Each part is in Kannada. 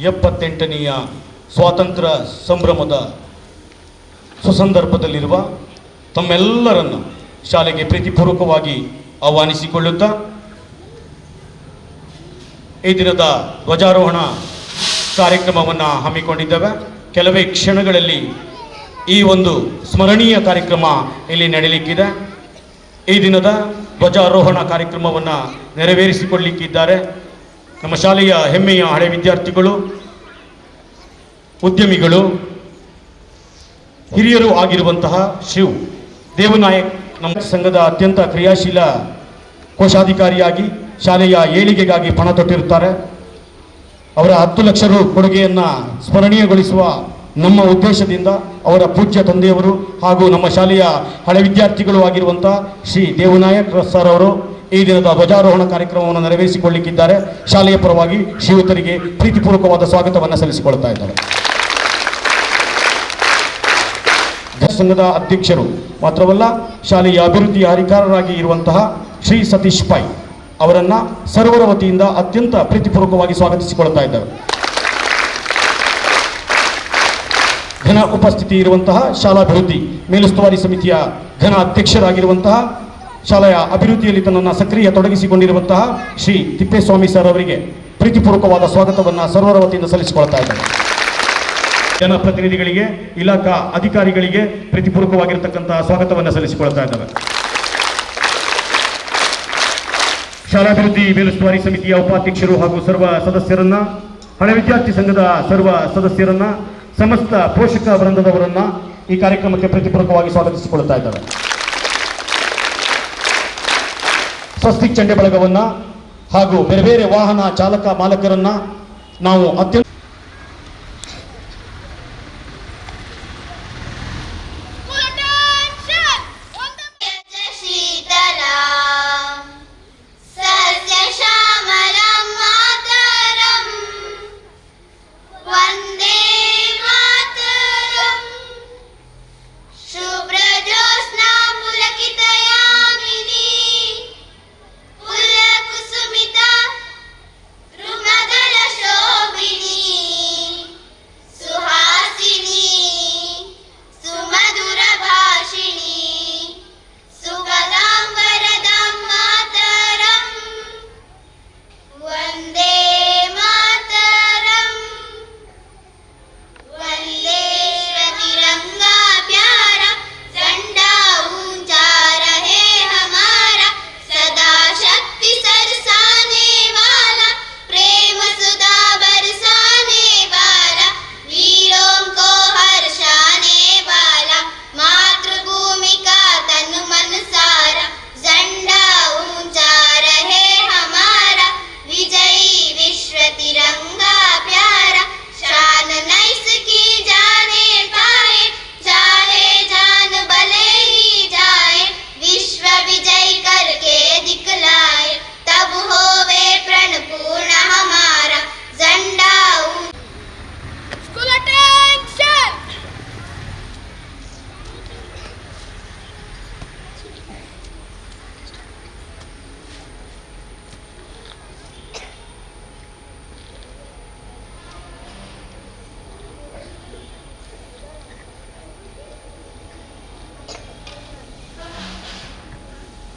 78ನೆಯ ಸ್ವಾತಂತ್ರ್ಯ ಸಂಭ್ರಮದ ಸುಸಂದರ್ಭದಲ್ಲಿರುವ ತಮ್ಮೆಲ್ಲರನ್ನು ಶಾಲೆಗೆ ಪ್ರೀತಿಪೂರ್ವಕವಾಗಿ ಆಹ್ವಾನಿಸಿಕೊಳ್ಳುತ್ತಾ ಈ ದಿನದ ಧ್ವಜಾರೋಹಣ ಕಾರ್ಯಕ್ರಮವನ್ನು ಹಮ್ಮಿಕೊಂಡಿದ್ದೇವೆ. ಕೆಲವೇ ಕ್ಷಣಗಳಲ್ಲಿ ಈ ಒಂದು ಸ್ಮರಣೀಯ ಕಾರ್ಯಕ್ರಮ ಇಲ್ಲಿ ನಡೆಯಲಿಕ್ಕಿದೆ. ಈ ದಿನದ ಧ್ವಜಾರೋಹಣ ಕಾರ್ಯಕ್ರಮವನ್ನು ನೆರವೇರಿಸಿಕೊಳ್ಳಲಿಕ್ಕಿದ್ದಾರೆ ನಮ್ಮ ಶಾಲೆಯ ಹೆಮ್ಮೆಯ ಹಳೆ ವಿದ್ಯಾರ್ಥಿಗಳು, ಉದ್ಯಮಿಗಳು, ಹಿರಿಯರು ಆಗಿರುವಂತಹ ಶ್ರೀ ದೇವನಾಯಕ್ ನಮ್ಮ ಸಂಘದ ಅತ್ಯಂತ ಕ್ರಿಯಾಶೀಲ ಕೋಶಾಧಿಕಾರಿಯಾಗಿ ಶಾಲೆಯ ಏಳಿಗೆಗಾಗಿ ಪಣ ತೊಟ್ಟಿರುತ್ತಾರೆ. ಅವರ 10 ಲಕ್ಷ ರು ಕೊಡುಗೆಯನ್ನು ಸ್ಮರಣೀಯಗೊಳಿಸುವ ನಮ್ಮ ಉದ್ದೇಶದಿಂದ ಅವರ ಪೂಜ್ಯ ತಂದೆಯವರು ಹಾಗೂ ನಮ್ಮ ಶಾಲೆಯ ಹಳೆ ವಿದ್ಯಾರ್ಥಿಗಳು ಆಗಿರುವಂಥ ಶ್ರೀ ದೇವನಾಯಕ್ ಸರ್ ಅವರು ಈ ದಿನದ ಧ್ವಜಾರೋಹಣ ಕಾರ್ಯಕ್ರಮವನ್ನು ನೆರವೇರಿಸಿಕೊಳ್ಳಲಿಕ್ಕಿದ್ದಾರೆ. ಶಾಲೆಯ ಪರವಾಗಿ ಶ್ರೀಯುತರಿಗೆ ಪ್ರೀತಿಪೂರ್ವಕವಾದ ಸ್ವಾಗತವನ್ನು ಸಲ್ಲಿಸಿಕೊಳ್ತಾ ಇದ್ದಾರೆ. ಸಂಘದ ಅಧ್ಯಕ್ಷರು ಮಾತ್ರವಲ್ಲ, ಶಾಲೆಯ ಅಭಿವೃದ್ಧಿಯ ಅಧಿಕಾರರಾಗಿ ಇರುವಂತಹ ಶ್ರೀ ಸತೀಶ್ ಪೈ ಅವರನ್ನು ಸರ್ವರ ವತಿಯಿಂದ ಅತ್ಯಂತ ಪ್ರೀತಿಪೂರ್ವಕವಾಗಿ ಸ್ವಾಗತಿಸಿಕೊಳ್ತಾ ಇದ್ದಾರೆ. ಘನ ಉಪಸ್ಥಿತಿ ಇರುವಂತಹ ಶಾಲಾಭಿವೃದ್ಧಿ ಮೇಲುಸ್ತುವಾರಿ ಸಮಿತಿಯ ಘನ ಅಧ್ಯಕ್ಷರಾಗಿರುವಂತಹ ಶಾಲೆಯ ಅಭಿವೃದ್ಧಿಯಲ್ಲಿ ತನ್ನನ್ನು ಸಕ್ರಿಯ ತೊಡಗಿಸಿಕೊಂಡಿರುವಂತಹ ಶ್ರೀ ತಿಪ್ಪೇಸ್ವಾಮಿ ಸರ್ ಅವರಿಗೆ ಪ್ರೀತಿಪೂರ್ವಕವಾದ ಸ್ವಾಗತವನ್ನು ಸರ್ವರ ವತಿಯಿಂದ ಸಲ್ಲಿಸಿಕೊಳ್ತಾ ಇದ್ದಾರೆ. ಜನಪ್ರತಿನಿಧಿಗಳಿಗೆ, ಇಲಾಖಾ ಅಧಿಕಾರಿಗಳಿಗೆ ಪ್ರೀತಿಪೂರ್ವಕವಾಗಿರತಕ್ಕಂತಹ ಸ್ವಾಗತವನ್ನು ಸಲ್ಲಿಸಿಕೊಳ್ತಾ ಇದ್ದಾರೆ. ಶಾಲಾಭಿವೃದ್ಧಿ ಮೇಲುಸ್ತುವಾರಿ ಸಮಿತಿಯ ಉಪಾಧ್ಯಕ್ಷರು ಹಾಗೂ ಸರ್ವ ಸದಸ್ಯರನ್ನ, ಹಳೆ ವಿದ್ಯಾರ್ಥಿ ಸಂಘದ ಸರ್ವ ಸದಸ್ಯರನ್ನ, ಸಮಸ್ತ ಪೋಷಕ ವೃಂದದವರನ್ನ ಈ ಕಾರ್ಯಕ್ರಮಕ್ಕೆ ಪ್ರೀತಿಪೂರ್ವಕವಾಗಿ ಸ್ವಾಗತಿಸಿಕೊಳ್ತಾ ಇದ್ದಾರೆ. ಸ್ವಸ್ತಿಕ್ ಚಂಡೆ ಬಳಗವನ್ನ ಹಾಗೂ ಬೇರೆ ಬೇರೆ ವಾಹನ ಚಾಲಕ ಮಾಲಕರನ್ನ ನಾವು ಅತ್ಯಂತ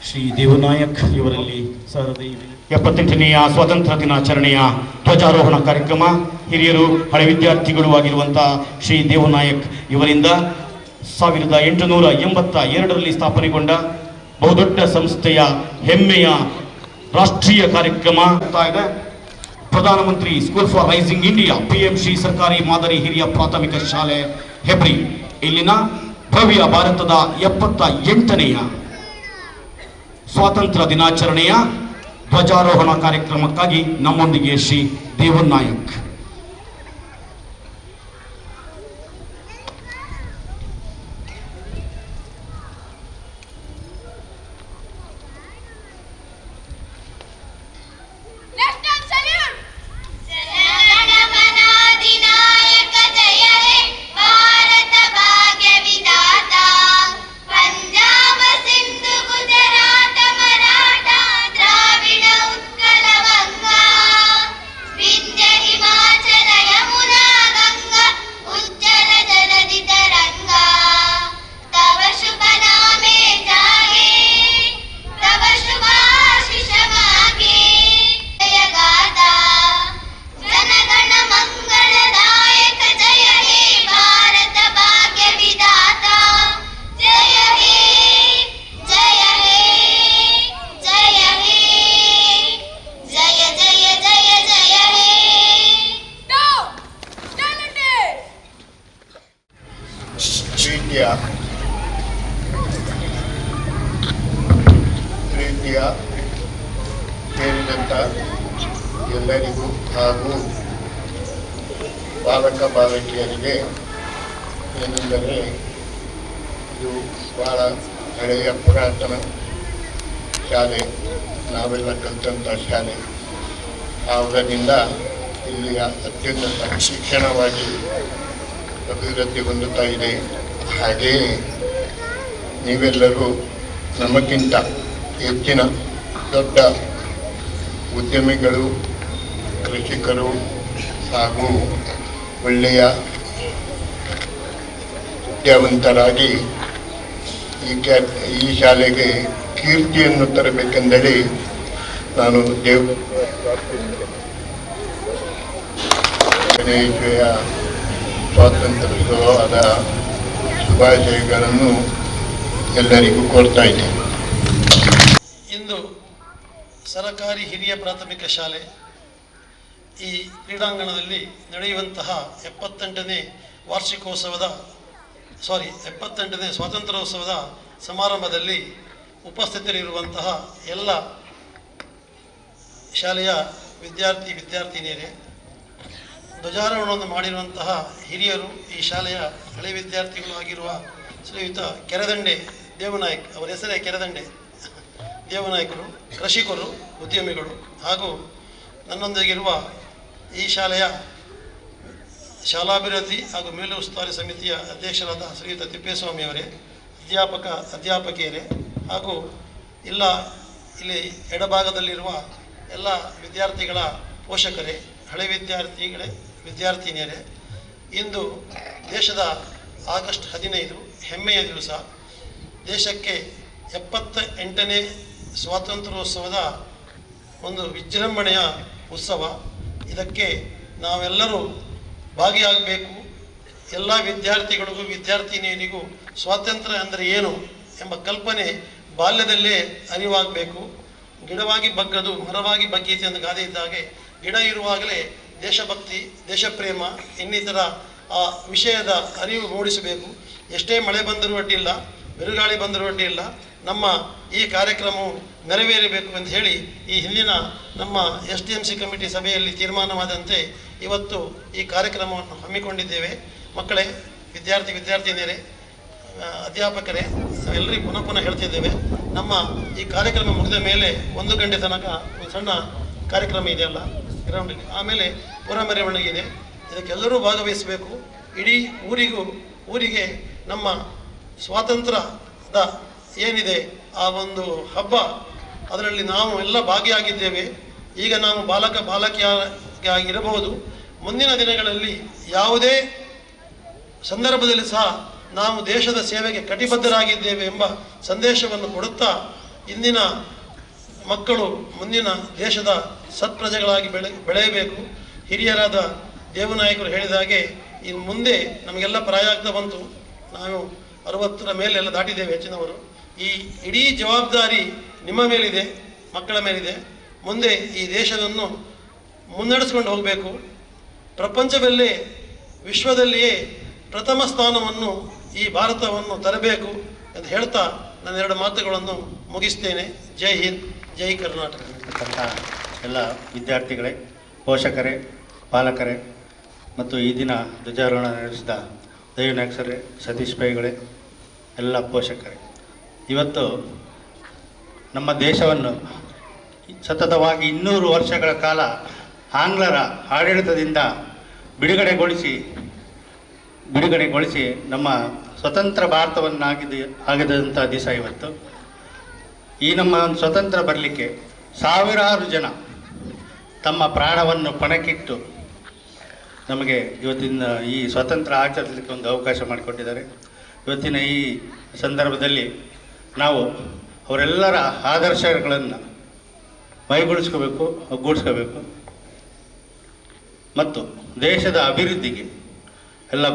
ಶ್ರೀ ದೇವನಾಯಕ್ ಇವರಲ್ಲಿ 78ನೆಯ ಸ್ವಾತಂತ್ರ್ಯ ದಿನಾಚರಣೆಯ ಧ್ವಜಾರೋಹಣ ಕಾರ್ಯಕ್ರಮ ಹಿರಿಯರು ಹಳೆ ವಿದ್ಯಾರ್ಥಿಗಳು ಆಗಿರುವಂತಹ ಶ್ರೀ ದೇವನಾಯಕ್ ಇವರಿಂದ 1882ರಲ್ಲಿ ಸ್ಥಾಪನೆಗೊಂಡ ಬಹುದೊಡ್ಡ ಸಂಸ್ಥೆಯ ಹೆಮ್ಮೆಯ ರಾಷ್ಟ್ರೀಯ ಕಾರ್ಯಕ್ರಮ ಇದೆ. ಪ್ರಧಾನಮಂತ್ರಿ school for rising India PMC ಸರ್ಕಾರಿ ಮಾದರಿ ಹಿರಿಯ ಪ್ರಾಥಮಿಕ ಶಾಲೆ ಹೆಬ್ರಿ ಇಲ್ಲಿನ ಭವ್ಯ ಭಾರತದ 78ನೆಯ ಸ್ವಾತಂತ್ರ್ಯ ದಿನಾಚರಣೆಯ ಧ್ವಜಾರೋಹಣ ಕಾರ್ಯಕ್ರಮಕ್ಕಾಗಿ ನಮ್ಮೊಂದಿಗೆ ಶ್ರೀ ದೇವನಾಯಕ್. Himalaya. ಸೇರಿದಂಥ ಎಲ್ಲರಿಗೂ ಹಾಗೂ ಬಾಲಕ ಬಾಲಕಿಯರಿಗೆ ಏನೆಂದರೆ ಇದು ಬಹಳ ಹಳೆಯ ಪುರಾತನ ಶಾಲೆ, ನಾವೆಲ್ಲ ಕಲಿತಂಥ ಶಾಲೆ. ಆವುದರಿಂದ ಇಲ್ಲಿಯ ಅತ್ಯುನ್ನತ ಶಿಕ್ಷಣವಾಗಿ ಅಭಿವೃದ್ಧಿ ಹೊಂದುತ್ತಾ ಇದೆ. ಹಾಗೆಯೇ ನೀವೆಲ್ಲರೂ ನಮಗಿಂತ ಹೆಚ್ಚಿನ ದೊಡ್ಡ ಉದ್ಯಮಿಗಳು, ಕೃಷಿಕರು ಹಾಗೂ ಒಳ್ಳೆಯ ವಿದ್ಯಾವಂತರಾಗಿ ಈ ಶಾಲೆಗೆ ಕೀರ್ತಿಯನ್ನು ತರಬೇಕೆಂದೇಳಿ ನಾನು ಗಣೇಶಯ ಸ್ವಾತಂತ್ರ್ಯೋತ್ಸವದ ಶುಭಾಶಯಗಳನ್ನು ಎಲ್ಲರಿಗೂ ಕೋರ್ತಾ ಇದ್ದೇನೆ. ಇಂದು ಸರಕಾರಿ ಹಿರಿಯ ಪ್ರಾಥಮಿಕ ಶಾಲೆ ಈ ಕ್ರೀಡಾಂಗಣದಲ್ಲಿ ನಡೆಯುವಂತಹ 78ನೇ ಸ್ವಾತಂತ್ರ್ಯೋತ್ಸವದ ಸಮಾರಂಭದಲ್ಲಿ ಉಪಸ್ಥಿತರಿರುವಂತಹ ಎಲ್ಲ ಶಾಲೆಯ ವಿದ್ಯಾರ್ಥಿನಿಯರೇ, ಧ್ವಜಾರೋಹಣವನ್ನು ಮಾಡಿರುವಂತಹ ಹಿರಿಯರು, ಈ ಶಾಲೆಯ ಹಳೆ ವಿದ್ಯಾರ್ಥಿಗಳು ಆಗಿರುವ ಶ್ರೀಯುತ ಕೆರೆದಂಡೆ ದೇವನಾಯಕ್, ಅವರ ಹೆಸರೇ ಕೆರೆದಂಡೆ ದೇವನಾಯಕರು, ಕೃಷಿಕರು, ಉದ್ಯಮಿಗಳು ಹಾಗೂ ನನ್ನೊಂದಿಗಿರುವ ಈ ಶಾಲೆಯ ಶಾಲಾಭಿವೃದ್ಧಿ ಹಾಗೂ ಮೇಲುಸ್ತುವಾರಿ ಸಮಿತಿಯ ಅಧ್ಯಕ್ಷರಾದ ಶ್ರೀಯುತ ತಿಪ್ಪೇಸ್ವಾಮಿಯವರೇ, ಅಧ್ಯಾಪಕಿಯರೇ ಹಾಗೂ ಇಲ್ಲಿ ಎಡಭಾಗದಲ್ಲಿರುವ ಎಲ್ಲ ವಿದ್ಯಾರ್ಥಿಗಳ ಪೋಷಕರೇ, ಹಳೆ ವಿದ್ಯಾರ್ಥಿನಿಯರೇ, ಇಂದು ದೇಶದ ಆಗಸ್ಟ್ 15 ಹೆಮ್ಮೆಯ ದಿವಸ. ದೇಶಕ್ಕೆ 78ನೇ ಸ್ವಾತಂತ್ರ್ಯೋತ್ಸವದ ಒಂದು ವಿಜೃಂಭಣೆಯ ಉತ್ಸವ. ಇದಕ್ಕೆ ನಾವೆಲ್ಲರೂ ಭಾಗಿಯಾಗಬೇಕು. ಎಲ್ಲ ವಿದ್ಯಾರ್ಥಿಗಳಿಗೂ ವಿದ್ಯಾರ್ಥಿನಿಯರಿಗೂ ಸ್ವಾತಂತ್ರ್ಯ ಅಂದರೆ ಏನು ಎಂಬ ಕಲ್ಪನೆ ಬಾಲ್ಯದಲ್ಲೇ ಅರಿವಾಗಬೇಕು. ಗಿಡವಾಗಿ ಬಗ್ಗದು ಮರವಾಗಿ ಬಗ್ಗೀತೆ ಎಂದು ಗಾದೆ ಇದ್ದಾಗೆ, ಗಿಡ ಇರುವಾಗಲೇ ದೇಶಭಕ್ತಿ, ದೇಶಪ್ರೇಮ ಇನ್ನಿತರ ಆ ವಿಷಯದ ಅರಿವು ಮೂಡಿಸಬೇಕು. ಎಷ್ಟೇ ಮಳೆ ಬಂದರೂ ಅಡ್ಡಿಲ್ಲ, ಬಿರುಗಾಳಿ ಬಂದರೂ ಅಡ್ಡಿಲ್ಲ, ನಮ್ಮ ಈ ಕಾರ್ಯಕ್ರಮವು ನೆರವೇರಬೇಕು ಎಂದು ಹೇಳಿ ಈ ಹಿಂದಿನ ನಮ್ಮ SDMC ಕಮಿಟಿ ಸಭೆಯಲ್ಲಿ ತೀರ್ಮಾನವಾದಂತೆ ಇವತ್ತು ಈ ಕಾರ್ಯಕ್ರಮವನ್ನು ಹಮ್ಮಿಕೊಂಡಿದ್ದೇವೆ. ಮಕ್ಕಳೇ, ವಿದ್ಯಾರ್ಥಿನಿಯರೇ, ಅಧ್ಯಾಪಕರೇ, ಎಲ್ಲರಿಗೂ ಪುನಃ ಹೇಳ್ತಿದ್ದೇವೆ. ನಮ್ಮ ಈ ಕಾರ್ಯಕ್ರಮ ಮುಗಿದ ಮೇಲೆ 1 ಗಂಟೆ ತನಕ ಒಂದು ಸಣ್ಣ ಕಾರ್ಯಕ್ರಮ ಇದೆಯಲ್ಲ ಗ್ರೌಂಡಲ್ಲಿ, ಆಮೇಲೆ ಪುರ ಮೆರವಣಿಗೆ ಇದೆ. ಇದಕ್ಕೆಲ್ಲರೂ ಭಾಗವಹಿಸಬೇಕು. ಇಡೀ ಊರಿಗೆ ನಮ್ಮ ಸ್ವಾತಂತ್ರ್ಯದ ಏನಿದೆ ಆ ಒಂದು ಹಬ್ಬ, ಅದರಲ್ಲಿ ನಾವು ಎಲ್ಲ ಭಾಗಿಯಾಗಿದ್ದೇವೆ. ಈಗ ನಾವು ಬಾಲಕಿಯಾಗಿರಬಹುದು, ಮುಂದಿನ ದಿನಗಳಲ್ಲಿ ಯಾವುದೇ ಸಂದರ್ಭದಲ್ಲಿ ಸಹ ನಾವು ದೇಶದ ಸೇವೆಗೆ ಕಟಿಬದ್ಧರಾಗಿದ್ದೇವೆ ಎಂಬ ಸಂದೇಶವನ್ನು ಕೊಡುತ್ತಾ ಇಂದಿನ ಮಕ್ಕಳು ಮುಂದಿನ ದೇಶದ ಸತ್ಪ್ರಜೆಗಳಾಗಿ ಬೆಳೆಯಬೇಕು. ಹಿರಿಯರಾದ ದೇವನಾಯಕರು ಹೇಳಿದ ಹಾಗೆ ಇನ್ನು ಮುಂದೆ ನಮಗೆಲ್ಲ ಪ್ರಾಯ ಆಗ್ತಾ ಬಂತು, ನಾವು 60ರ ಮೇಲೆಲ್ಲ ದಾಟಿದ್ದೇವೆ ಹೆಚ್ಚಿನವರು. ಈ ಇಡೀ ಜವಾಬ್ದಾರಿ ನಿಮ್ಮ ಮೇಲಿದೆ, ಮಕ್ಕಳ ಮೇಲಿದೆ. ಮುಂದೆ ಈ ದೇಶವನ್ನು ಮುನ್ನಡೆಸ್ಕೊಂಡು ಹೋಗಬೇಕು. ಪ್ರಪಂಚದಲ್ಲೇ ವಿಶ್ವದಲ್ಲಿಯೇ ಪ್ರಥಮ ಸ್ಥಾನವನ್ನು ಈ ಭಾರತವನ್ನು ತರಬೇಕು ಎಂದು ಹೇಳ್ತಾ ನಾನು 2 ಮಾತುಗಳನ್ನು ಮುಗಿಸ್ತೇನೆ. ಜೈ ಹಿಂದ್, ಜೈ ಕರ್ನಾಟಕ. ಎಲ್ಲ ವಿದ್ಯಾರ್ಥಿಗಳೇ, ಪೋಷಕರೇ, ಪಾಲಕರೇ ಮತ್ತು ಈ ದಿನ ಧ್ವಜಾರೋಹಣ ನಡೆಸಿದ ದೈವನಾಯಕರೇ, ಸತೀಶ್ ಪೈಗಳೇ, ಎಲ್ಲ ಪೋಷಕರೇ, ಇವತ್ತು ನಮ್ಮ ದೇಶವನ್ನು ಸತತವಾಗಿ 200 ವರ್ಷಗಳ ಕಾಲ ಆಂಗ್ಲರ ಆಡಳಿತದಿಂದ ಬಿಡುಗಡೆಗೊಳಿಸಿ ನಮ್ಮ ಸ್ವತಂತ್ರ ಭಾರತವನ್ನಾಗಿದ್ದಂಥ ದಿವಸ ಇವತ್ತು. ಈ ನಮ್ಮ ಸ್ವತಂತ್ರ ಬರಲಿಕ್ಕೆ ಸಾವಿರಾರು ಜನ ತಮ್ಮ ಪ್ರಾಣವನ್ನು ಪಣಕ್ಕಿಟ್ಟು ನಮಗೆ ಇವತ್ತಿನ ಈ ಸ್ವಾತಂತ್ರ್ಯ ಆಚರಿಸಲಿಕ್ಕೆ ಒಂದು ಅವಕಾಶ ಮಾಡಿಕೊಟ್ಟಿದ್ದಾರೆ. ಇವತ್ತಿನ ಈ ಸಂದರ್ಭದಲ್ಲಿ ನಾವು ಅವರೆಲ್ಲರ ಆದರ್ಶಗಳನ್ನು ಮೈಗೂಡಿಸ್ಕೋಬೇಕು, ಒಗ್ಗೂಡಿಸ್ಕೋಬೇಕು ಮತ್ತು ದೇಶದ ಅಭಿವೃದ್ಧಿಗೆ ಎಲ್ಲ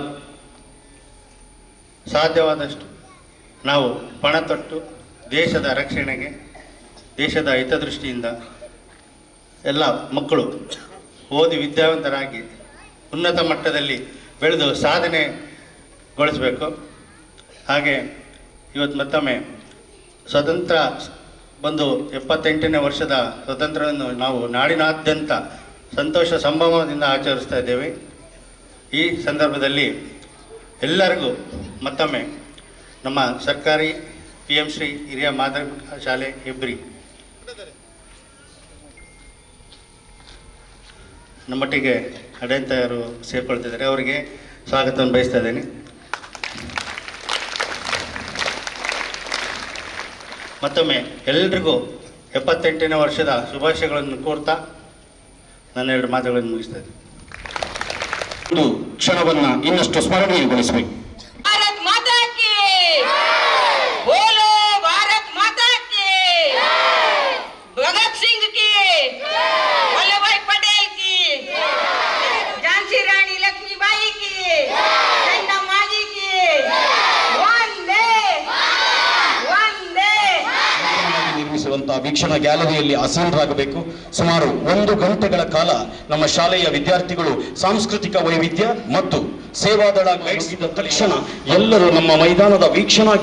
ಸಾಧ್ಯವಾದಷ್ಟು ನಾವು ಪಣ ತೊಟ್ಟು ದೇಶದ ರಕ್ಷಣೆಗೆ, ದೇಶದ ಹಿತದೃಷ್ಟಿಯಿಂದ ಎಲ್ಲ ಮಕ್ಕಳು ಓದಿ ವಿದ್ಯಾವಂತರಾಗಿ ಉನ್ನತ ಮಟ್ಟದಲ್ಲಿ ಬೆಳೆದು ಸಾಧನೆಗೊಳಿಸಬೇಕು. ಹಾಗೆ ಇವತ್ತು ಮತ್ತೊಮ್ಮೆ ಸ್ವತಂತ್ರ ಬಂದು 78ನೇ ವರ್ಷದ ಸ್ವಾತಂತ್ರ್ಯವನ್ನು ನಾವು ನಾಡಿನಾದ್ಯಂತ ಸಂತೋಷ ಸಂಭ್ರಮದಿಂದ ಆಚರಿಸ್ತಾ ಇದ್ದೇವೆ. ಈ ಸಂದರ್ಭದಲ್ಲಿ ಎಲ್ಲರಿಗೂ ಮತ್ತೊಮ್ಮೆ ನಮ್ಮ ಸರ್ಕಾರಿ PM ಶ್ರೀ ಹಿರಿಯ ಮಾಧ್ಯಮಿಕ ಶಾಲೆ ಹೆಬ್ರಿ ನಮ್ಮೊಟ್ಟಿಗೆ ಅಡೆಂತರು ಸೇರ್ಕೊಳ್ತಿದ್ದಾರೆ, ಅವರಿಗೆ ಸ್ವಾಗತವನ್ನು ಬಯಸ್ತಾ ಇದ್ದೇನೆ. ಮತ್ತೊಮ್ಮೆ ಎಲ್ರಿಗೂ 78ನೇ ವರ್ಷದ ಶುಭಾಶಯಗಳನ್ನು ಕೋರ್ತಾ ನನ್ನ 2 ಮಾತುಗಳನ್ನು ಮುಗಿಸ್ತಾ ಇದ್ದೇನೆ. ಒಂದು ಕ್ಷಣವನ್ನ ಇನ್ನಷ್ಟು ಸ್ಮರಣೀಯಗೊಳಿಸಬೇಕು. भारत माता की बोलो, भारत माता की, भगत सिंह की, वल्लभ भाई पटेल की, झांसी रानी लक्ष्मीबाई की, चंदा माजी की, वंदे वंदे. ನಿರ್ಮಿಸುವಂತಹ ವೀಕ್ಷಣಾ ಗ್ಯಾಲರಿಯಲ್ಲಿ ಆಸೀನರಾಗಬೇಕು. ಸುಮಾರು 1 ಗಂಟೆಗಳ ಕಾಲ ನಮ್ಮ ಶಾಲೆಯ ವಿದ್ಯಾರ್ಥಿಗಳು ಸಾಂಸ್ಕೃತಿಕ ವೈವಿಧ್ಯ ಮತ್ತು ಸೇವಾದಳ ನಡೆಸಿದ ತಕ್ಷಣ ಎಲ್ಲರೂ ನಮ್ಮ ಮೈದಾನದ ವೀಕ್ಷಣಾ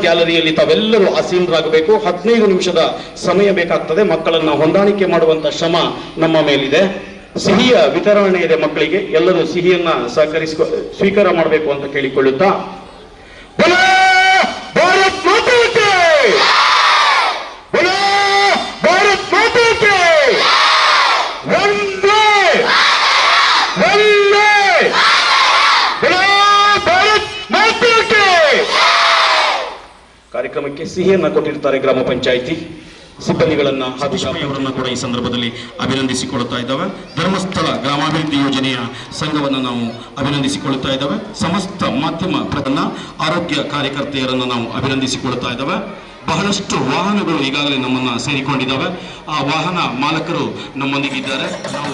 ಗ್ಯಾಲರಿಯಲ್ಲಿ ತಾವೆಲ್ಲರೂ ಆಸೀನರಾಗಬೇಕು. 15 ನಿಮಿಷದ ಸಮಯ ಬೇಕಾಗ್ತದೆ. ಮಕ್ಕಳನ್ನ ಹೊಂದಾಣಿಕೆ ಮಾಡುವಂತ ಶ್ರಮ ನಮ್ಮ ಮೇಲಿದೆ. ಸಿಹಿಯ ವಿತರಣೆ ಇದೆ ಮಕ್ಕಳಿಗೆ. ಎಲ್ಲರೂ ಸಿಹಿಯನ್ನ ಸ್ವೀಕಾರ ಮಾಡಬೇಕು ಅಂತ ಕೇಳಿಕೊಳ್ಳುತ್ತಾ, ಭಾರತ್ ಮಾತಾ ಕಿ! ಭಾರತ್ ಮಾತಾ ಕಿ! ವಂದೇ ವಂದೇ ಭಾರತ್ ಮಾತಾ ಕಿ! ಕಾರ್ಯಕ್ರಮಕ್ಕೆ ಸಿಹಿಯನ್ನ ಕೊಟ್ಟಿರ್ತಾರೆ ಗ್ರಾಮ ಪಂಚಾಯಿತಿ ಸಿಬ್ಬಂದಿಗಳನ್ನ ಹಾಗೂ ಶಾಲೆಯವರನ್ನ ಕೂಡ ಈ ಸಂದರ್ಭದಲ್ಲಿ ಅಭಿನಂದಿಸಿಕೊಳ್ಳುತ್ತಾ ಇದ್ದಾವೆ. ಧರ್ಮಸ್ಥಳ ಗ್ರಾಮಾಭಿವೃದ್ಧಿ ಯೋಜನೆಯ ಸಂಘವನ್ನು ನಾವು ಅಭಿನಂದಿಸಿಕೊಳ್ಳುತ್ತಾ ಇದ್ದಾವೆ. ಸಮಸ್ತ ಮಾಧ್ಯಮ ಪ್ರಧಾನ ಆರೋಗ್ಯ ಕಾರ್ಯಕರ್ತೆಯರನ್ನು ನಾವು ಅಭಿನಂದಿಸಿಕೊಳ್ಳುತ್ತಾ ಇದ್ದಾವೆ. ಬಹಳಷ್ಟು ವಾಹನಗಳು ಈಗಾಗಲೇ ನಮ್ಮನ್ನ ಸೇರಿಕೊಂಡಿದ್ದಾವೆ. ಆ ವಾಹನ ಮಾಲಕರು ನಮ್ಮೊಂದಿಗಿದ್ದಾರೆ. ನಾವು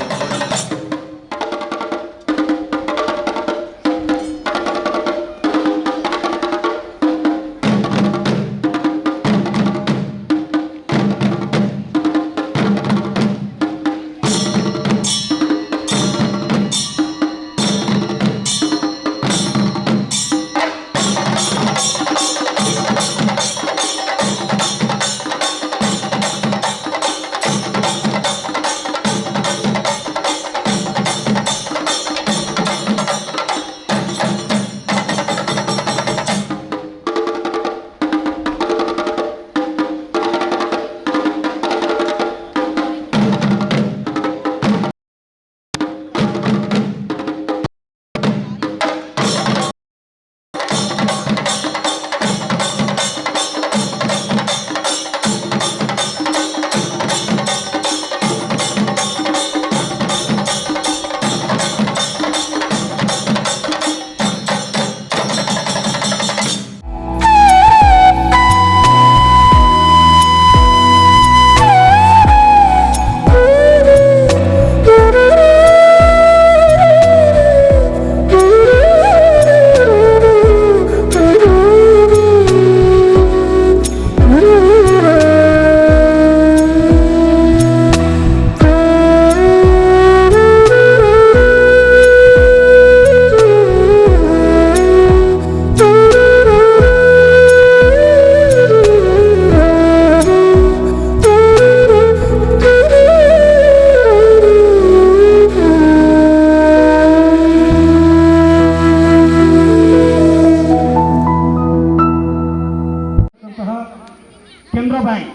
ಕೆನರಾ ಬ್ಯಾಂಕ್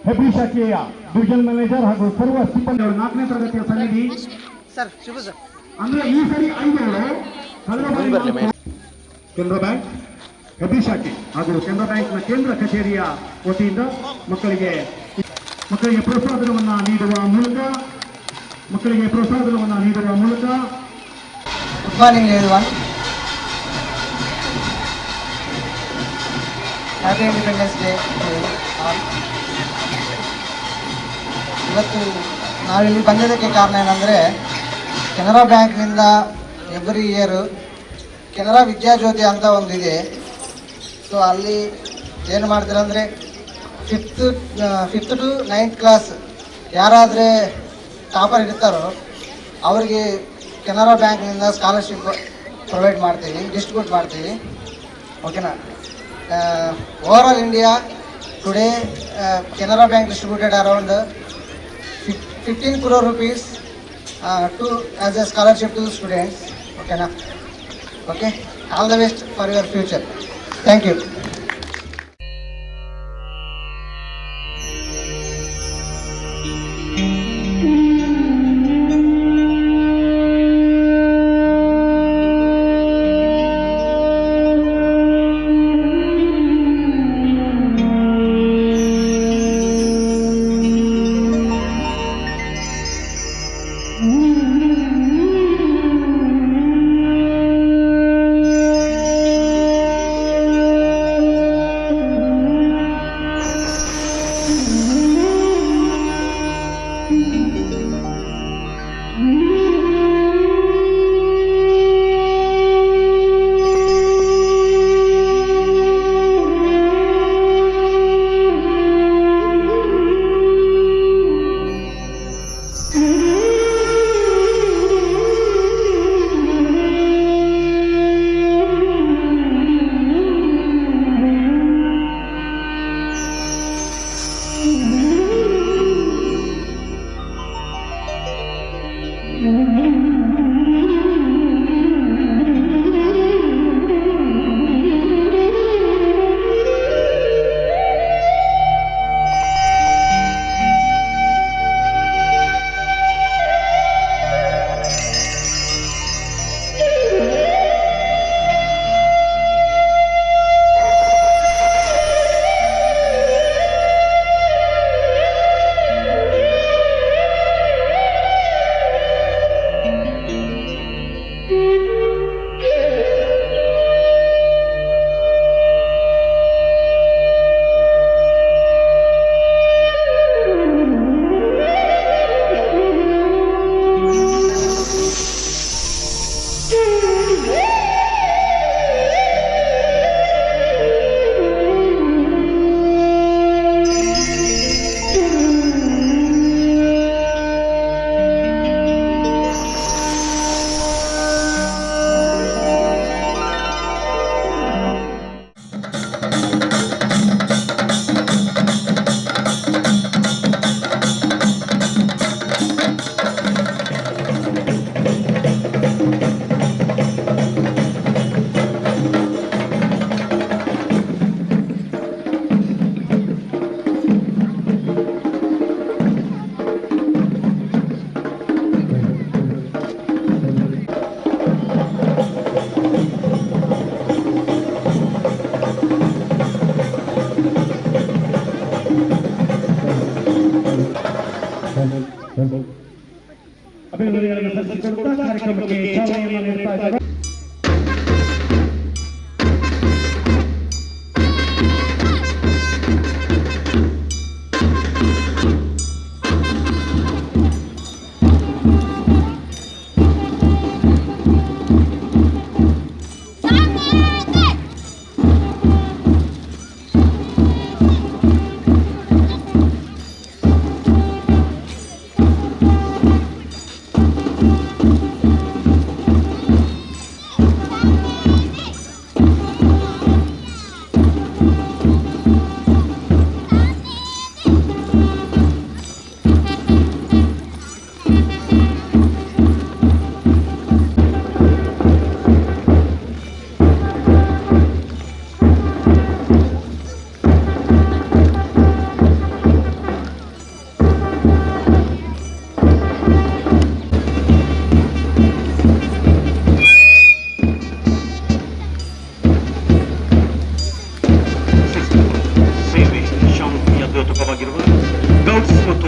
ಹೆಬ್ರಿ ಶಾಖೆಯ ಡಿವಿಷನ್ ಮ್ಯಾನೇಜರ್ ಹಾಗೂ ಸರ್ವ ಸಿಬ್ಬಂದಿಗಳು 4ನೇ ತರಗತಿಯ ಸನ್ನಿಧಿ ಸರ್ ಶುಭ ಸರ್. ಅಂದ್ರೆ ಈ ಸರಿ 5 ಕೆನರಾ ಬ್ಯಾಂಕ್ ಹೆಬ್ರಿ ಶಾಖೆ ಹಾಗೂ ಕೆನರಾ ಬ್ಯಾಂಕ್ನ ಕೇಂದ್ರ ಕಚೇರಿಯ ವತಿಯಿಂದ ಮಕ್ಕಳಿಗೆ ಪ್ರೋತ್ಸಾಹಧನವನ್ನು ನೀಡುವ ಮೂಲಕ good morning everyone. Happy independence day. ಇವತ್ತು ನಾವಿಲ್ಲಿ ಬಂದಿದ್ದಕ್ಕೆ ಕಾರಣ ಏನಂದರೆ, ಕೆನರಾ ಬ್ಯಾಂಕ್ನಿಂದ ಎವ್ರಿ ಇಯರು ಕೆನರಾ ವಿದ್ಯಾಜ್ಯೋತಿ ಅಂತ ಒಂದಿದೆ. ಸೊ ಅಲ್ಲಿ ಏನು ಮಾಡ್ತಾರೆ ಅಂದರೆ ಫಿಫ್ತ್ ಟು 9th ಕ್ಲಾಸ್ ಯಾರಾದರೆ ಟಾಪರ್ ಇರ್ತಾರೋ ಅವರಿಗೆ ಕೆನರಾ ಬ್ಯಾಂಕ್ನಿಂದ ಸ್ಕಾಲರ್ಶಿಪ್ ಪ್ರೊವೈಡ್ ಮಾಡ್ತೀವಿ, ಡಿಸ್ಟ್ರಿಬ್ಯೂಟ್ ಮಾಡ್ತೀವಿ. ಓಕೆನಾ? Overall India Today, Canara Bank distributed around 15 crore rupees as a scholarship to students. Okay, na? Okay. All the best for your future. Thank you. ಅಭಿನಂದನೆಗಳನ್ನು ಸಲ್ಲಿಸಿಕೊಳ್ಳುತ್ತಾ ಕಾರ್ಯಕ್ರಮಕ್ಕೆ ಚಾಲನೆಯನ್ನು ನೀಡ್ತಾ ಇದ್ದಾರೆ.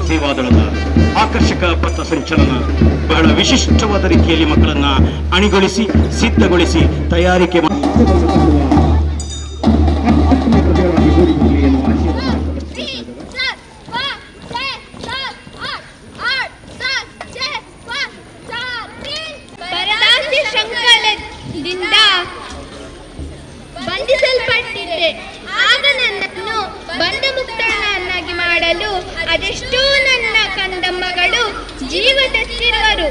ಸೇವಾದಳದ ಆಕರ್ಷಕ ಪಥಸಂಚಲನ ಬಹಳ ವಿಶಿಷ್ಟವಾದ ರೀತಿಯಲ್ಲಿ ಮಕ್ಕಳನ್ನ ಅಣಿಗೊಳಿಸಿ ಸಿದ್ಧಗೊಳಿಸಿ ತಯಾರಿಕೆ ಬಂಧಿಸಲ್ಪಟ್ಟಿದ್ದೆ. ಆಗ ನನ್ನನ್ನು ಬಂಧಮುಕ್ತನನ್ನಾಗಿ ಮಾಡಲು ಅದೆಷ್ಟೋ ನನ್ನ ಕಂದಮ್ಮಗಳು ಜೀವ ತೆತ್ತಿರುವರು.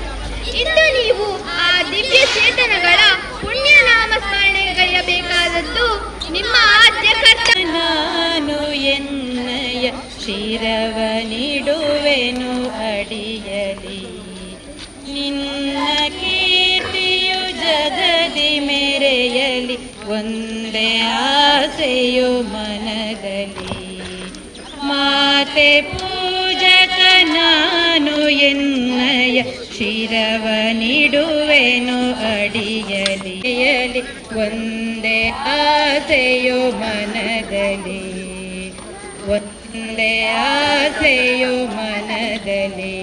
ಇಂದು ನೀವು ಆ ದಿವ್ಯ ಚೇತನಗಳ ಪುಣ್ಯ ನಾಮ ಸ್ಮರಣೆಗೈಯಬೇಕಾದದ್ದು ನಿಮ್ಮ ಆದ್ಯ ಕರ್ತವ್ಯ. ನಾನು ಎನ್ನಯ ಶಿರವ ನೀಡುವೆನು ಅಡಿಯಲಿ. ನಿನ್ನ ಕೀರ್ತಿಯು ಜಗದಿ ಮೆರೆಯಲಿ, ಒಂದೇ ಆಸೆಯು ಮನದಲ್ಲಿ. ಮಾತೆ ಪೂಜಕ ನಾನು ಎನ್ನಯ ಶಿರವ ನೀಡುವೆನು ಅಡಿಯಲಿ. ಒಂದೇ ಆಸೆಯು ಮನದಲ್ಲಿ, ಒಂದೇ ಆಸೆಯು ಮನದಲ್ಲಿ,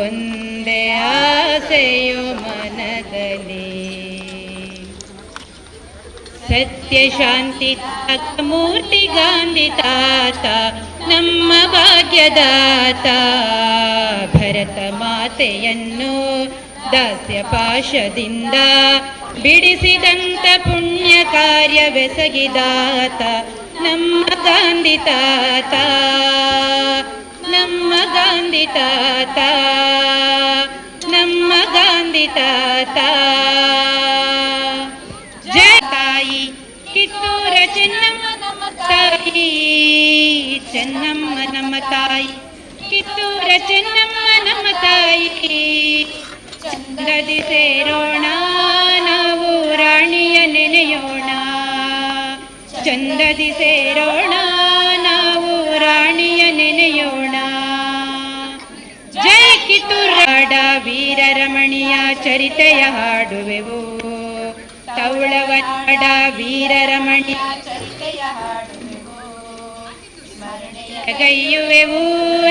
ಒಂದೇ ಆಸೆಯು ಮನದಲ್ಲಿ. ಸತ್ಯ ಶಾಂತಿ ಮೂರ್ತಿ ಗಾಂಧಿ ತಾತ ನಮ್ಮ ಭಾಗ್ಯದಾತ. ಭರತ ಮಾತೆಯನ್ನು ದಾಸ್ಯ ಪಾಶದಿಂದ ಬಿಡಿಸಿದಂತ ಪುಣ್ಯ ಕಾರ್ಯವೆಸಗಿದಾತ ನಮ್ಮ ಗಾಂಧಿ ತಾತ, ನಮ್ಮ ಗಾಂಧಿ ತಾತ, ನಮ್ಮ ಗಾಂಧಿ ತಾತ. ಜಯ ತಾಯಿ ಕಿತ್ತೂರ ಚೆನ್ನಮ್ಮ ನಮ್ಮ ತಾಯಿ, ಚೆನ್ನಮ್ಮ ನಮ್ಮ ತಾಯಿ, ಕಿತ್ತೂರ ಚೆನ್ನಮ್ಮ ನಮ್ಮ ತಾಯಿ. ಚಂದ್ರದಿ ಸೇರೋಣ ನಾವು ರಾಣಿಯ ನೆನೆಯೋಣ, ಚಂದ್ರದಿ ಸೇರೋಣ ನಾವು ರಾಣಿಯ ನೆನೆಯೋಣ. ಜೈ ಕಿತ್ತೂರಾಡ ವೀರರಮಣಿಯ ಚರಿತೆಯ ಹಾಡುವೆವು, ತೌಳವನಾಡ ವೀರರಮಣಿಯ ಚರಿತೆಯ ಹಾಡುವೆವು. ಗೈಯುವೆವು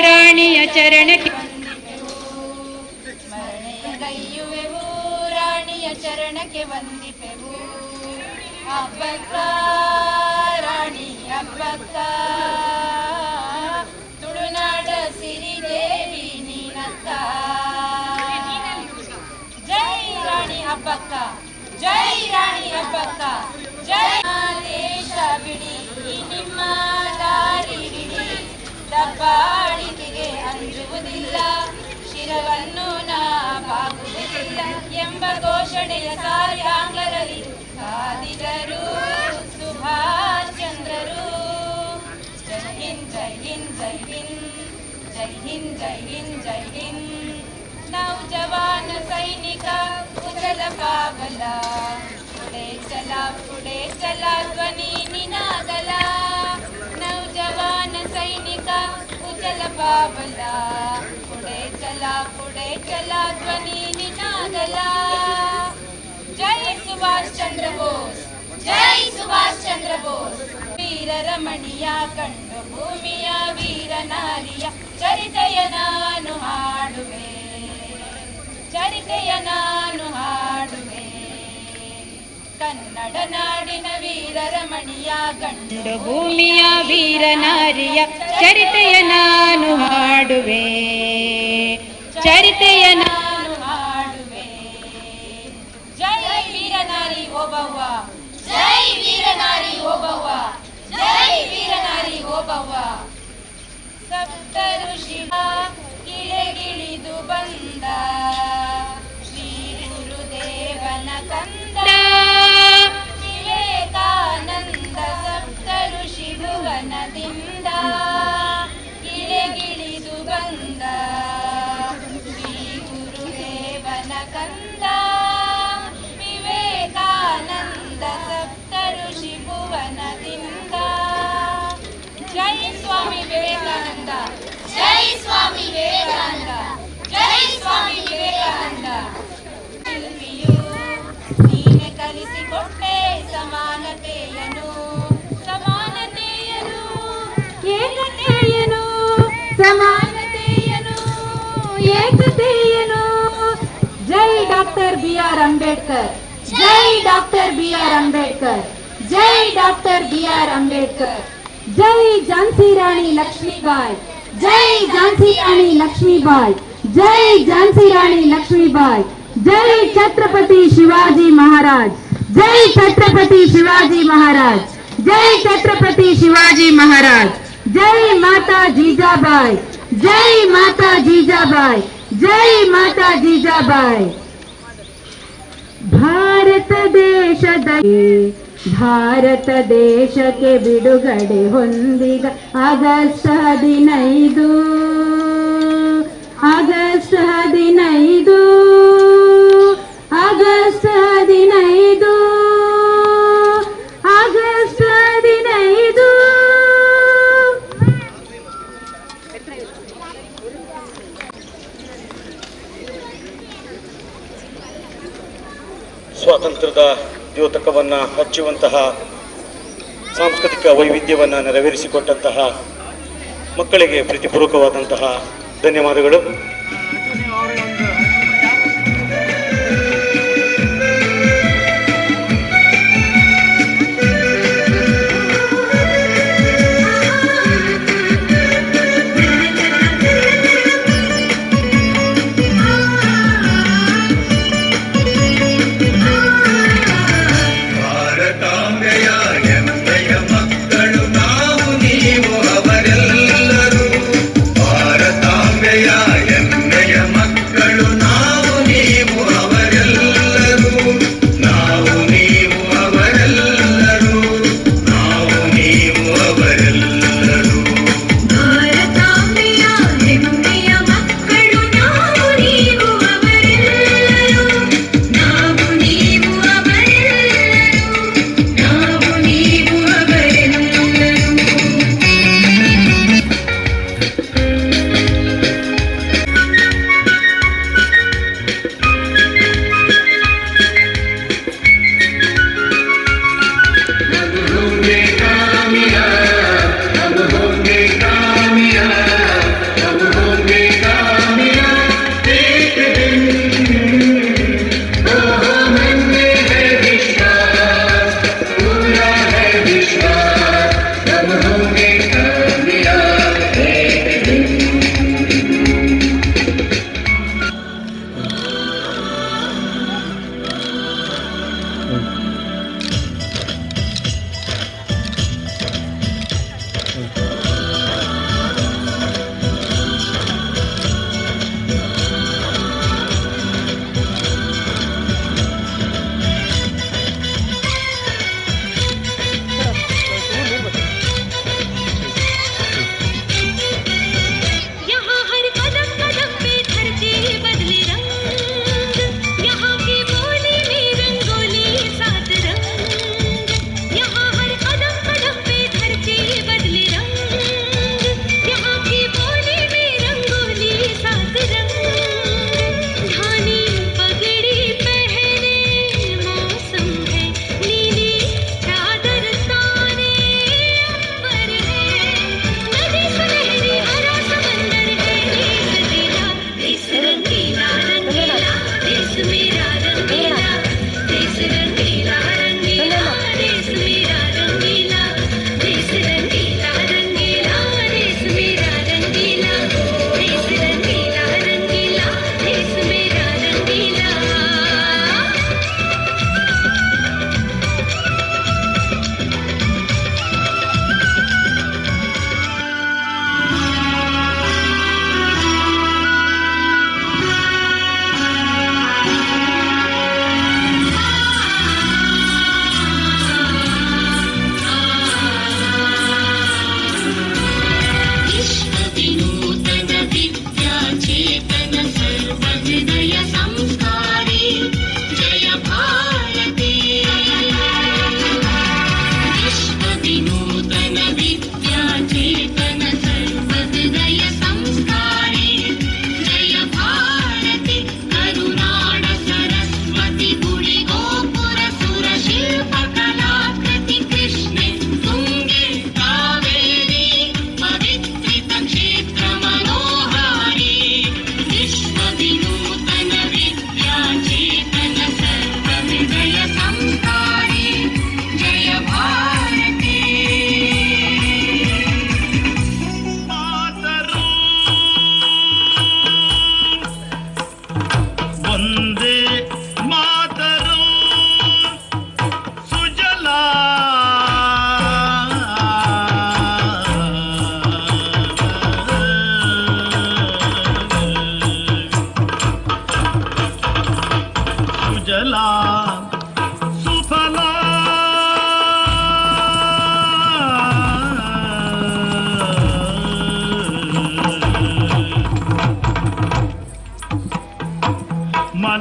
ರಾಣಿಯ ಚರಣಕ್ಕೆ, ಗೈಯುವೆವು ರಾಣಿಯ ಚರಣಕ್ಕೆ ವಂದಿಪೆವು. ಹಬ್ಬಕ್ಕ ರಾಣಿ ಹಬ್ಬಕ್ಕ, ತುಳುನಾಡ ಸಿರಿದೇವಿ ನೀನಕ್ಕ. ಜೈ ರಾಣಿ ಹಬ್ಬಕ್ಕ, ಜೈ ರಾಣಿ ಹಬ್ಬಕ್ಕ, ಜೈ. ದೇಶ ಬಿಡಿ ನಿಮ್ಮ ದಾರಿ ಬಿಡಿ, ದಬ್ಬಾಳಿಕೆಗೆ ಅಂಜುವುದಿಲ್ಲ, ಶಿರವನ್ನು ನಾ ಬಾಗುವುದಿಲ್ಲ ಎಂಬ ಘೋಷಣೆಯ ಸಾರಿ ಆಂಗ್ಲರಲ್ಲಿ ಕಾದಿದರು ಸುಭಾಷ್ ಚಂದ್ರರು. ಜೈ ಹಿಂದ್ ಜೈ ಹಿಂದ್ ಜೈ ಹಿಂದ್, ಜೈ ಹಿಂದ್ ಜೈ ಹಿಂದ್ ಜೈ ಹಿಂದ್. ನೌಜವಾನ ಸೈನಿಕ ಕುಶಲ ಪಾವಲ, ಪುಡೆ ಚಲ ಧ್ವನಿ ನಿನಾದಲ. ನೌಜವಾನ ಸೈನಿಕ ಕುಶಲ ಪಾವಲ, ಪುಡೆ ಚಲ ಧ್ವನಿ ನಿನಾದಲ. ಜೈ ಸುಭಾಷ್ ಚಂದ್ರ ಬೋಸ್, ಜೈ ಸುಭಾಷ್ ಚಂದ್ರ ಬೋಸ್. ವೀರರಮಣಿಯ ಕಂಡು ಭೂಮಿಯ ವೀರ ನಾರಿಯ ಚರಿತೆಯ ನಾನು ಹಾಡುವೆ, ಚರಿತೆಯ ನಾನು ಹಾಡುವೆ. ಕನ್ನಡ ನಾಡಿನ ವೀರರಮಣಿಯ ಕಂಡು ಭೂಮಿಯ ವೀರ ನಾರಿಯ ಚರಿತೆಯ ನಾನು ಹಾಡುವೆ, ಚರಿತೆಯ ನಾನು ಹಾಡುವೆ. ಜೈ ವೀರನಾರಿ ಓಬವ್ವ, ಜೈ ವೀರನಾರಿ ಓಬವ್ವ, ಜೈ ವೀರನಾರಿ ಓಬವ್ವ. ಸಪ್ತ ಋಷಿಯ ಗಿಳಿಗಿಳಿದು ಬಂದ ಶ್ರೀ ಗುರುದೇವನ ಕಂದ ವಿವೇಕಾನಂದ. ಸಪ್ತ ಋಷಿ ಭುವನದಿಂದ ಗಿಳಿಗಿಳಿದು ಬಂದ ಶ್ರೀ ಗುರುದೇವನ ಕಂದ ವಿವೇಕಾನಂದ. ಸಪ್ತ ಋಷಿ ಭುವನದಿಂದ. ಜೈ ಸ್ವಾಮಿ ವಿವೇಕಾನಂದ, ಜೈ ಸ್ವಾಮಿ ವಿವೇಕಾನಂದ, ಜೈ ಸ್ವಾಮಿ ವಿವೇಕಾನಂದ. ಶಿಲ್ಪಿಯು ನೀನೆ ಕಲಿಸಿಕೊಟ್ಟೆ ಸಮಾನತೆಯನು, ಸಮಾನತೆಯನು ಏಕತೆಯನು, ಸಮಾನತೆಯನು ಏಕತೆಯನು. ಜೈ ಡಾಕ್ಟರ್ BR ಅಂಬೇಡ್ಕರ್, ಜೈ ಡಾಕ್ಟರ್ BR ಅಂಬೇಡ್ಕರ್, ಜೈ ಡಾಕ್ಟರ್ BR ಅಂಬೇಡ್ಕರ್. ಜೈ ಝಾನ್ಸಿ ರಾಣಿ ಲಕ್ಷ್ಮೀಬಾಯಿ, ಜೈ ಝಾನ್ಸಿ ರಾಣಿ ಲಕ್ಷ್ಮೀಬಾಯಿ, ಜೈ ಝಾನ್ಸಿ ರಾಣಿ ಲಕ್ಷ್ಮೀಬಾಯಿ. ಜೈ ಛತ್ರಪತಿ ಶಿವಾಜಿ ಮಹಾರಾಜ್, ಜೈ ಛತ್ರಪತಿ ಶಿವಾಜಿ ಮಹಾರಾಜ್, ಜೈ ಛತ್ರಪತಿ ಶಿವಾಜಿ ಮಹಾರಾಜ್. ಜೈ ಮಾತಾ ಜೀಜಾಬಾಯಿ, ಜೈ ಮಾತಾ ಜೀಜಾಬಾಯಿ, ಜೈ ಮಾತಾ ಜೀಜಾಬಾಯಿ. ಭಾರತ ದೇಶದ ಭಾರತ ದೇಶಕ್ಕೆ ಬಿಡುಗಡೆ ಹೊಂದಿದ ಆಗಸ್ಟ್ 15 ಆಗಸ್ಟ್ 15 ಆಗಸ್ಟ್ 15 ಆಗಸ್ಟ್ 15 ಸ್ವಾತಂತ್ರ್ಯದ ದ್ಯೋತಕವನ್ನು ಹಚ್ಚುವಂತಹ ಸಾಂಸ್ಕೃತಿಕ ವೈವಿಧ್ಯವನ್ನು ನೆರವೇರಿಸಿಕೊಟ್ಟಂತಹ ಮಕ್ಕಳಿಗೆ ಪ್ರೀತಿಪೂರ್ವಕವಾದಂತಹ ಧನ್ಯವಾದಗಳು. ಹೆಮ್ಮೆಯ ಮಕ್ಕಳು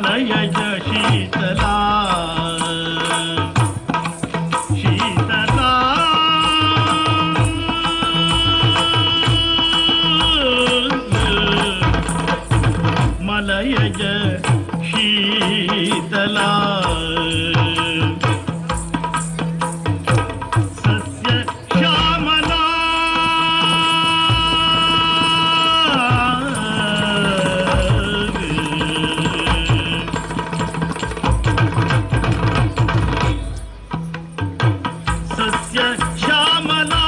ಮಲಯಜ ಶೀತಲಾ ಶೀತಲಾ ಮಲಯಜ ಶೀತಲಾ ಸಸ್ಯ ಶ್ಯಾಮಲಾ ಸಸ್ಯ ಶ್ಯಾಮಲಾ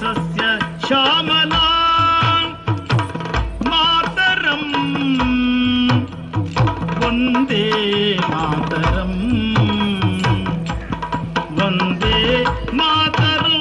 ಸಸ್ಯ ಶ್ಯಾಮಲಾ ಮಾತರಂ ವಂದೇ ಮಾತರಂ ವಂದೇ ಮಾತರಂ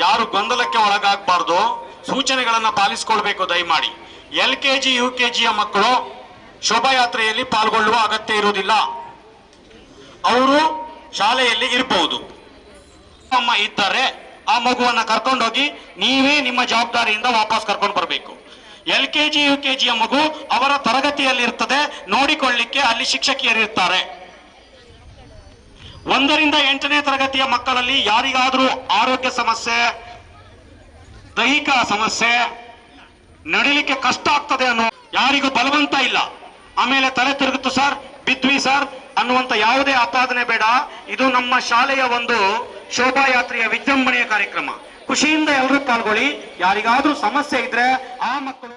ಯಾರು ಗೊಂದಲಕ್ಕೆ ಒಳಗಾಗಬಾರ್ದು, ಸೂಚನೆಗಳನ್ನು ಪಾಲಿಸಿಕೊಳ್ಬೇಕು ದಯಮಾಡಿ. LKG UKGಯ ಮಕ್ಕಳು ಶೋಭಾಯಾತ್ರೆಯಲ್ಲಿ ಪಾಲ್ಗೊಳ್ಳುವ ಅಗತ್ಯ ಇರುವುದಿಲ್ಲ. ಅವರು ಶಾಲೆಯಲ್ಲಿ ಇರಬಹುದು. ಅಮ್ಮ ಇದ್ದರೆ ಆ ಮಗುವನ್ನ ಕರ್ಕೊಂಡೋಗಿ ನೀವೇ ನಿಮ್ಮ ಜವಾಬ್ದಾರಿಯಿಂದ ವಾಪಸ್ ಕರ್ಕೊಂಡು ಬರಬೇಕು. LKG UKGಯ ಮಗು ಅವರ ತರಗತಿಯಲ್ಲಿ ಇರ್ತದೆ, ನೋಡಿಕೊಳ್ಳಿಕ್ಕೆ ಅಲ್ಲಿ ಶಿಕ್ಷಕಿಯರಿರ್ತಾರೆ. 1ರಿಂದ 8ನೇ ತರಗತಿಯ ಮಕ್ಕಳಲ್ಲಿ ಯಾರಿಗಾದರೂ ಆರೋಗ್ಯ ಸಮಸ್ಯೆ, ದೈಹಿಕ ಸಮಸ್ಯೆ, ನಡಿಲಿಕ್ಕೆ ಕಷ್ಟ ಆಗ್ತದೆ ಅನ್ನೋ ಯಾರಿಗೂ ಬಲವಂತ ಇಲ್ಲ. ಆಮೇಲೆ ತಲೆ ತಿರುಗಿತು ಸರ್, ಬಿದ್ವಿ ಸರ್ ಅನ್ನುವಂತ ಯಾವುದೇ ಆಪಾದನೆ ಬೇಡ. ಇದು ನಮ್ಮ ಶಾಲೆಯ ಒಂದು ಶೋಭಾಯಾತ್ರೆಯ ವಿಜೃಂಭಣೆಯ ಕಾರ್ಯಕ್ರಮ. ಖುಷಿಯಿಂದ ಎಲ್ಲರೂ ಪಾಲ್ಗೊಳ್ಳಿ. ಯಾರಿಗಾದ್ರೂ ಸಮಸ್ಯೆ ಇದ್ರೆ ಆ ಮಕ್ಕಳು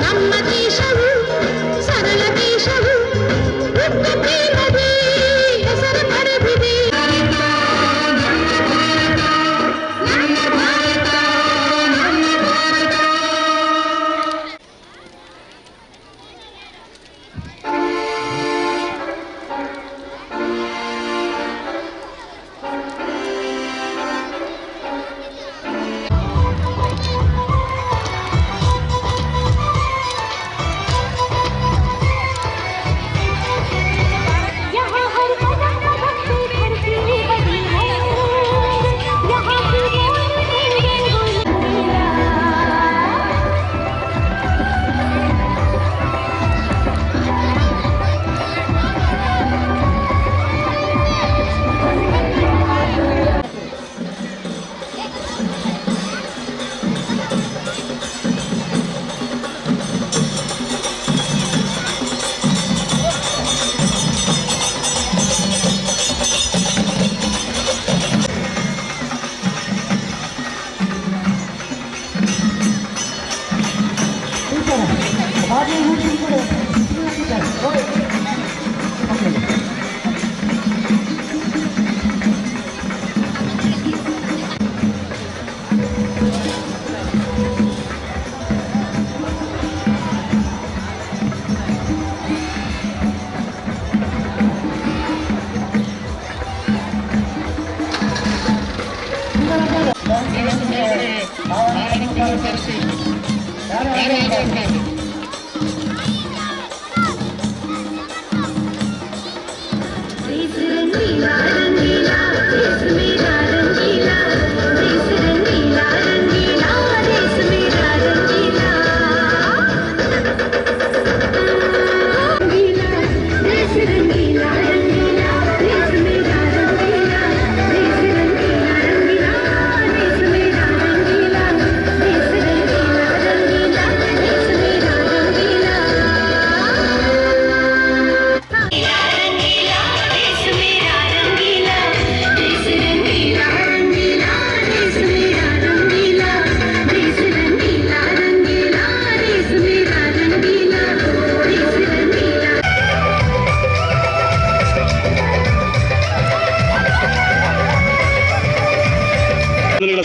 ನಮ್ಮ ದೇಶವು ಸರಳ ದೇಶವು ಹೆಸರು ಪಡೆದಿದೆ.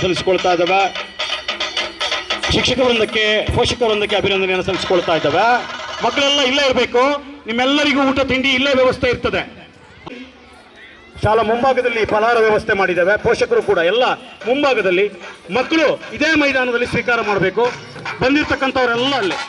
ಸಲ್ಲಿಸಿಕೊಳ್ತಾ ಇದ್ದಾವೆ. ಶಿಕ್ಷಕ ವೃಂದಕ್ಕೆ, ಪೋಷಕ ವೃಂದಕ್ಕೆ ಅಭಿನಂದನೆಯನ್ನು ಸಲ್ಲಿಸಿಕೊಳ್ತಾ ಇದ್ದಾವೆ. ಮಕ್ಕಳೆಲ್ಲ ಇಲ್ಲೇ ಇರಬೇಕು. ನಿಮ್ಮೆಲ್ಲರಿಗೂ ಊಟ ತಿಂಡಿ ಇಲ್ಲೇ ವ್ಯವಸ್ಥೆ ಇರ್ತದೆ. ಶಾಲಾ ಮುಂಭಾಗದಲ್ಲಿ ಫಲಾಹಾರ ವ್ಯವಸ್ಥೆ ಮಾಡಿದ್ದೇವೆ. ಪೋಷಕರು ಕೂಡ ಎಲ್ಲ ಮುಂಭಾಗದಲ್ಲಿ, ಮಕ್ಕಳು ಇದೇ ಮೈದಾನದಲ್ಲಿ ಸ್ವೀಕಾರ ಮಾಡಬೇಕು. ಬಂದಿರತಕ್ಕಂಥವರೆಲ್ಲ ಅಲ್ಲಿ